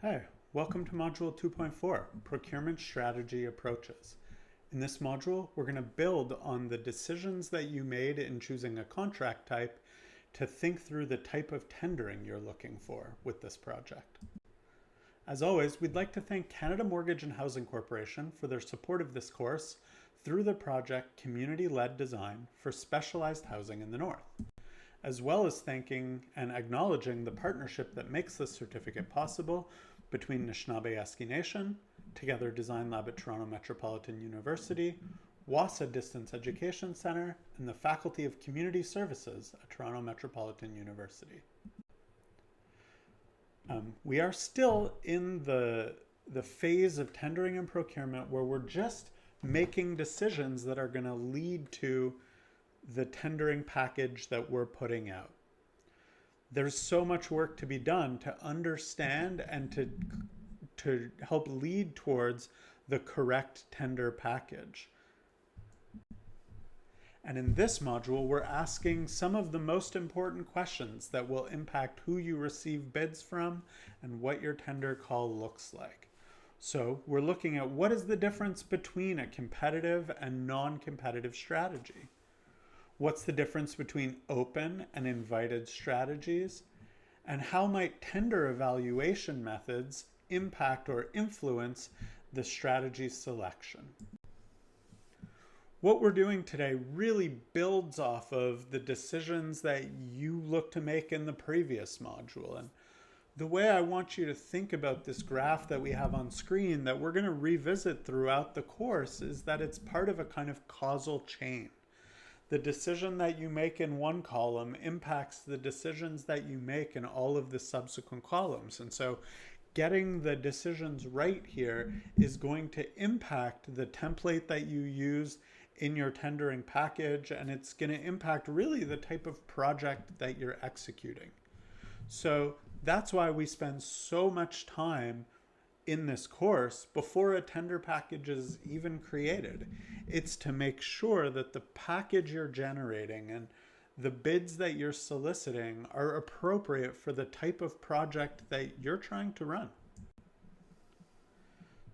Hi, welcome to Module 2.4, Procurement Strategy Approaches. In this module, we're going to build on the decisions that you made in choosing a contract type to think through the type of tendering you're looking for with this project. As always, we'd like to thank Canada Mortgage and Housing Corporation for their support of this course through the project Community-Led Design for Specialized Housing in the North, as well as thanking and acknowledging the partnership that makes this certificate possible between Nishnawbe Aski Nation, Together Design Lab at Toronto Metropolitan University, WASA Distance Education Centre, and the Faculty of Community Services at Toronto Metropolitan University. We are still in the phase of tendering and procurement where we're just making decisions that are going to lead to the tendering package that we're putting out. There's so much work to be done to understand and to help lead towards the correct tender package. And in this module, we're asking some of the most important questions that will impact who you receive bids from and what your tender call looks like. So we're looking at what is the difference between a competitive and non-competitive strategy. What's the difference between open and invited strategies? And how might tender evaluation methods impact or influence the strategy selection? What we're doing today really builds off of the decisions that you look to make in the previous module. And the way I want you to think about this graph that we have on screen that we're going to revisit throughout the course is that it's part of a kind of causal chain. The decision that you make in one column impacts the decisions that you make in all of the subsequent columns. And so getting the decisions right here is going to impact the template that you use in your tendering package, and it's going to impact really the type of project that you're executing. So that's why we spend so much time in this course before a tender package is even created. It's to make sure that the package you're generating and the bids that you're soliciting are appropriate for the type of project that you're trying to run.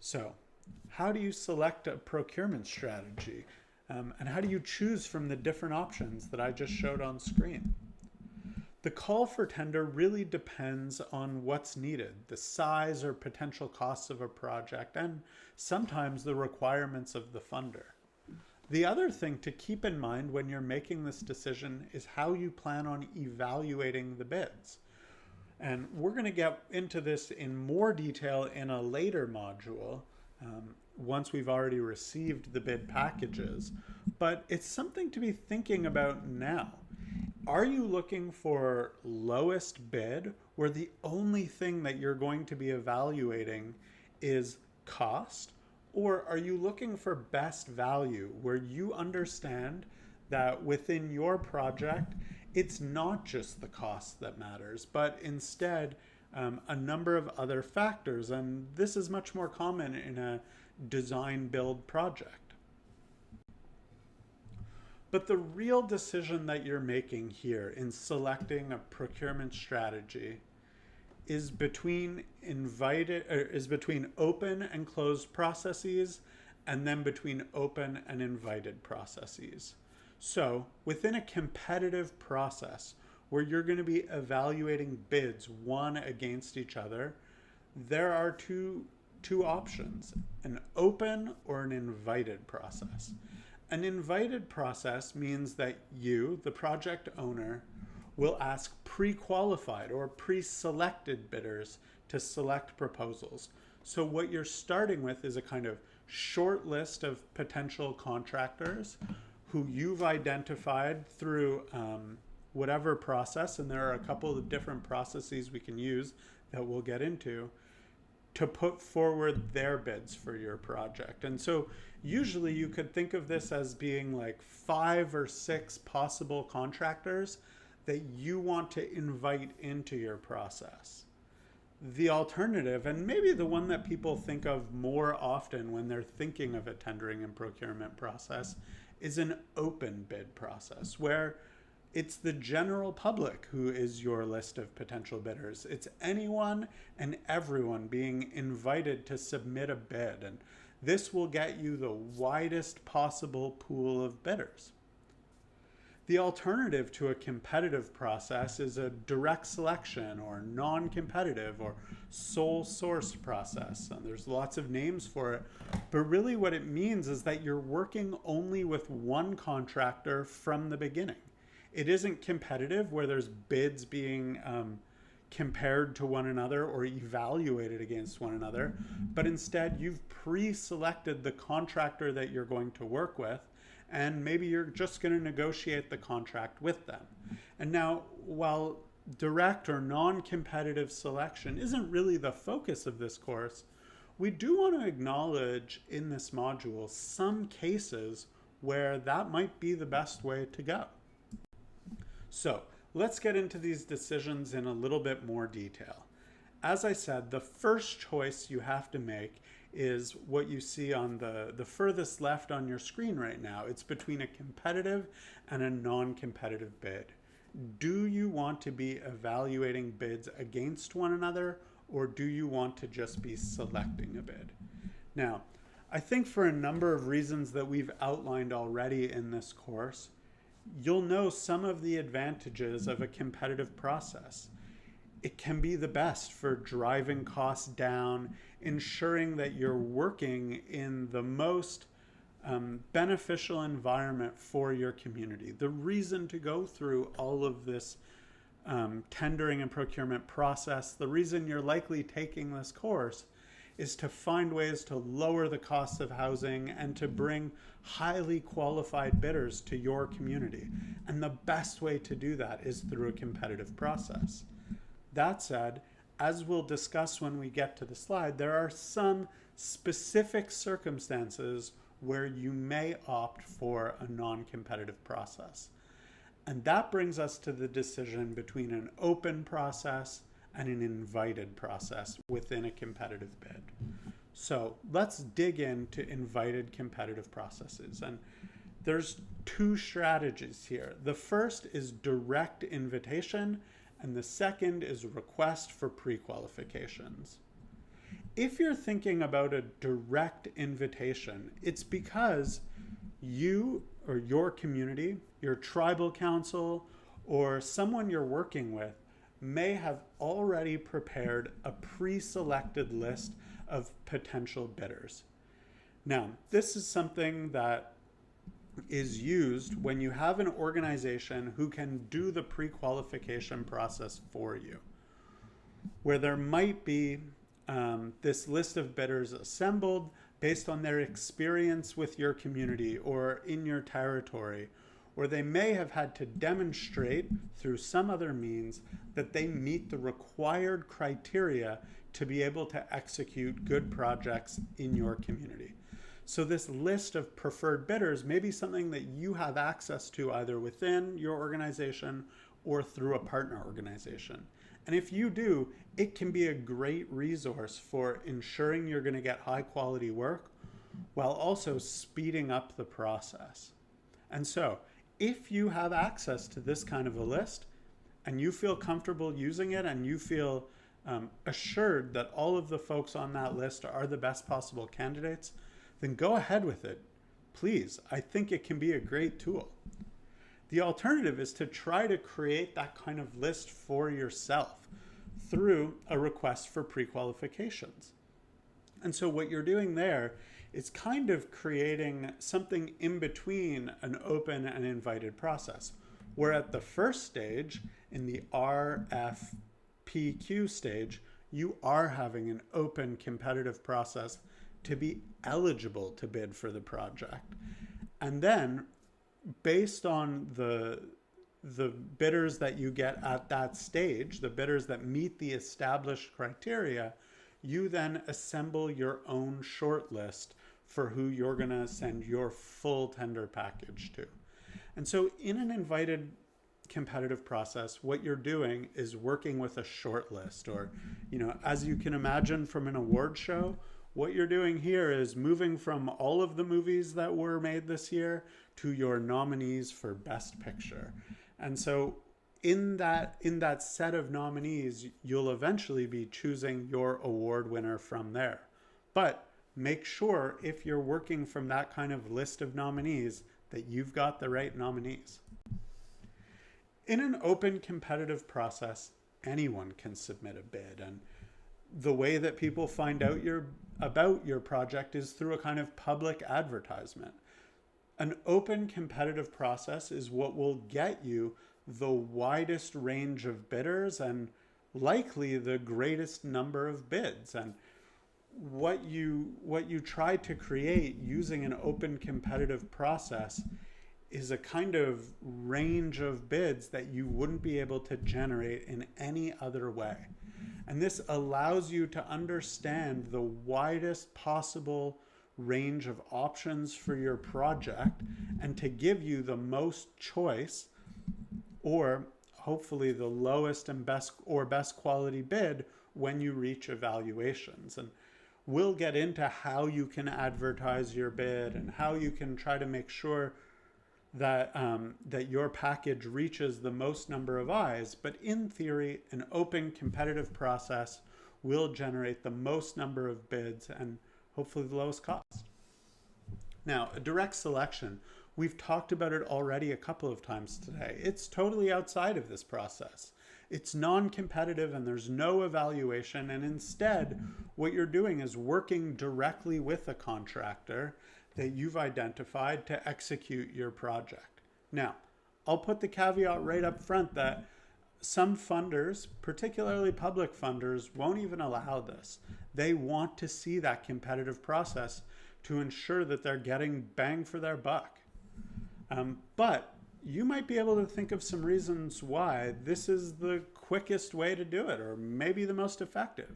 So, how do you select a procurement strategy? And how do you choose from the different options that I just showed on screen? The call for tender really depends on what's needed, the size or potential costs of a project, and sometimes the requirements of the funder. The other thing to keep in mind when you're making this decision is how you plan on evaluating the bids. And we're going to get into this in more detail in a later module, once we've already received the bid packages, but it's something to be thinking about now. Are you looking for lowest bid where the only thing that you're going to be evaluating is cost? Or are you looking for best value where you understand that within your project, it's not just the cost that matters, but instead a number of other factors? And this is much more common in a design build project. But the real decision that you're making here in selecting a procurement strategy is between open and closed processes, and then between open and invited processes. So within a competitive process where you're going to be evaluating bids one against each other, there are two options, an open or an invited process. An invited process means that you, the project owner, will ask pre-qualified or pre-selected bidders to select proposals. So what you're starting with is a kind of short list of potential contractors who you've identified through whatever process, and there are a couple of different processes we can use that we'll get into, to put forward their bids for your project. And so usually you could think of this as being like 5 or 6 possible contractors that you want to invite into your process. The alternative, and maybe the one that people think of more often when they're thinking of a tendering and procurement process, is an open bid process, where It's the general public who is your list of potential bidders. It's anyone and everyone being invited to submit a bid, and this will get you the widest possible pool of bidders. The alternative to a competitive process is a direct selection or non-competitive or sole source process. And there's lots of names for it, but really what it means is that you're working only with one contractor from the beginning. It isn't competitive where there's bids being compared to one another or evaluated against one another, but instead you've pre-selected the contractor that you're going to work with, and maybe you're just going to negotiate the contract with them. And now, while direct or non-competitive selection isn't really the focus of this course, we do want to acknowledge in this module some cases where that might be the best way to go. So let's get into these decisions in a little bit more detail. As I said, the first choice you have to make is what you see on the furthest left on your screen right now. It's between a competitive and a non-competitive bid. Do you want to be evaluating bids against one another, or do you want to just be selecting a bid? Now, I think for a number of reasons that we've outlined already in this course, you'll know some of the advantages of a competitive process. It can be the best for driving costs down, ensuring that you're working in the most beneficial environment for your community. The reason to go through all of this tendering and procurement process, the reason you're likely taking this course is to find ways to lower the cost of housing and to bring highly qualified bidders to your community. And the best way to do that is through a competitive process. That said, as we'll discuss when we get to the slide, there are some specific circumstances where you may opt for a non-competitive process. And that brings us to the decision between an open process and an invited process within a competitive bid. So let's dig into invited competitive processes. And there's two strategies here. The first is direct invitation, and the second is request for pre-qualifications. If you're thinking about a direct invitation, it's because you or your community, your tribal council, or someone you're working with may have already prepared a pre-selected list of potential bidders. Now, this is something that is used when you have an organization who can do the pre-qualification process for you, where there might be this list of bidders assembled based on their experience with your community or in your territory, or they may have had to demonstrate through some other means that they meet the required criteria to be able to execute good projects in your community. So this list of preferred bidders may be something that you have access to either within your organization or through a partner organization. And if you do, it can be a great resource for ensuring you're going to get high quality work while also speeding up the process. And so if you have access to this kind of a list and you feel comfortable using it and you feel assured that all of the folks on that list are the best possible candidates, then go ahead with it. Please, I think it can be a great tool. The alternative is to try to create that kind of list for yourself through a request for pre-qualifications. And so what you're doing there is kind of creating something in between an open and invited process, where at the first stage, in the RFPQ stage, you are having an open competitive process to be eligible to bid for the project. And then based on the bidders that you get at that stage, the bidders that meet the established criteria, you then assemble your own short list for who you're going to send your full tender package to. And so in an invited competitive process, what you're doing is working with a short list, or, as you can imagine from an award show, what you're doing here is moving from all of the movies that were made this year to your nominees for Best Picture. And so in that set of nominees, you'll eventually be choosing your award winner from there. But make sure if you're working from that kind of list of nominees that you've got the right nominees. In an open competitive process, anyone can submit a bid, and the way that people find out about your project is through a kind of public advertisement. An open competitive process is what will get you the widest range of bidders and likely the greatest number of bids. And what you try to create using an open competitive process is a kind of range of bids that you wouldn't be able to generate in any other way. And this allows you to understand the widest possible range of options for your project and to give you the most choice, or hopefully the lowest and best quality bid when you reach evaluations. And we'll get into how you can advertise your bid and how you can try to make sure that that your package reaches the most number of eyes. But in theory, an open competitive process will generate the most number of bids and hopefully the lowest cost. Now, a direct selection, we've talked about it already a couple of times today. It's totally outside of this process. It's non-competitive and there's no evaluation. And instead, what you're doing is working directly with a contractor that you've identified to execute your project. Now, I'll put the caveat right up front that some funders, particularly public funders, won't even allow this. They want to see that competitive process to ensure that they're getting bang for their buck. But you might be able to think of some reasons why this is the quickest way to do it, or maybe the most effective.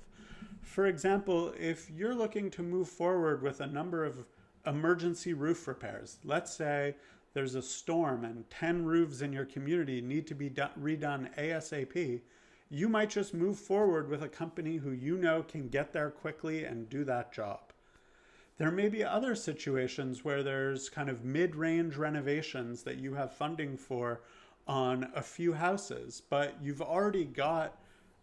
For example, if you're looking to move forward with a number of emergency roof repairs, let's say there's a storm and 10 roofs in your community need to be redone ASAP, you might just move forward with a company who you know can get there quickly and do that job. There may be other situations where there's kind of mid-range renovations that you have funding for on a few houses, but you've already got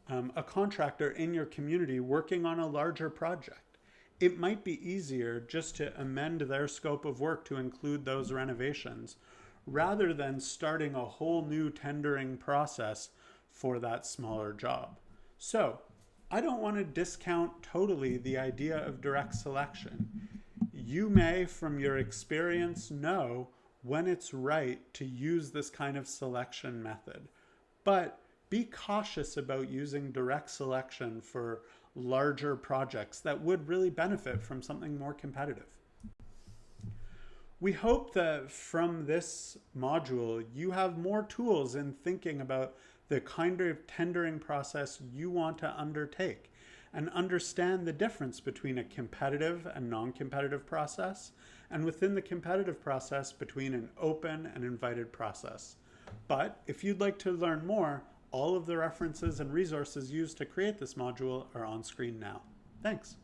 a contractor in your community working on a larger project. It might be easier just to amend their scope of work to include those renovations rather than starting a whole new tendering process for that smaller job. So I don't want to discount totally the idea of direct selection. You may, from your experience, know when it's right to use this kind of selection method, but be cautious about using direct selection for larger projects that would really benefit from something more competitive. We hope that from this module, you have more tools in thinking about the kind of tendering process you want to undertake and understand the difference between a competitive and non-competitive process, and within the competitive process between an open and invited process. But if you'd like to learn more, all of the references and resources used to create this module are on screen now. Thanks.